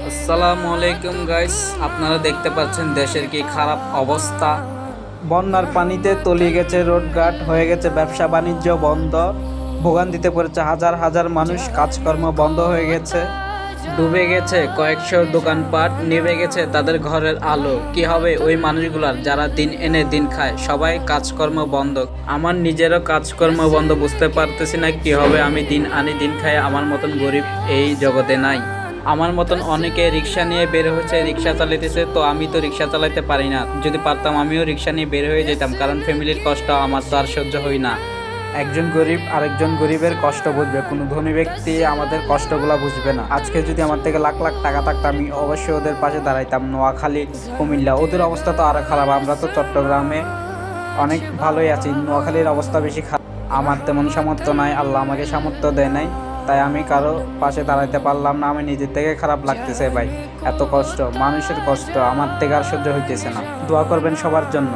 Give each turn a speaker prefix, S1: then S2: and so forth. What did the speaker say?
S1: আসসালামু আলাইকুম গাইস, আপনারা দেখতে পাচ্ছেন দেশের কি খারাপ অবস্থা।
S2: বন্যার পানিতে তলিয়ে গেছে রোডঘাট, হয়ে গেছে ব্যবসা বাণিজ্য বন্ধ, ভোগান্তিতে পড়েছে হাজার হাজার মানুষ, কাজকর্ম বন্ধ হয়ে গেছে।
S1: ডুবে গেছে কয়েকশো দোকানপাট, নিভে গেছে তাদের ঘরের আলো। কি হবে ওই মানুষগুলার যারা দিন এনে দিন খায়? সবাই কাজকর্ম বন্ধ। আমার নিজেরও কাজকর্ম বন্ধ, বুঝতে পারতেছি না কি হবে। আমি দিন আনি দিন খাই, আমার মতন গরিব এই জগতে নাই। আমার মতন অনেকে রিক্সা নিয়ে বের হচ্ছে, রিক্সা চালাইতেছে, তো আমি তো রিক্সা চালাইতে পারি না। যদি পারতাম আমিও রিক্সা নিয়ে বের হয়ে যেতাম, কারণ ফ্যামিলির কষ্ট আমার তো আর সহ্য হই না।
S2: একজন গরিব আরেকজন গরিবের কষ্ট বুঝবে, কোনো ধনী ব্যক্তি আমাদের কষ্টগুলো বুঝবে না। আজকে যদি আমার থেকে লাখ লাখ টাকা থাকতো, আমি অবশ্যই ওদের পাশে দাঁড়াইতাম। নোয়াখালী, কুমিল্লা, ওদের অবস্থা তো আরো খারাপ। আমরা তো চট্টগ্রামে অনেক ভালোই আছি, নোয়াখালীর অবস্থা বেশি খারাপ। আমার তেমন সামর্থ্য নাই, আল্লাহ আমাকে সামর্থ্য দেয় নাই, তাই আমি কারো পাশে দাঁড়াইতে পারলাম না। আমি নিজের থেকে খারাপ লাগতেছে ভাই, এত কষ্ট, মানুষের কষ্ট আমার থেকে আর সহ্য হইতেছে না। দোয়া করবেন সবার জন্য।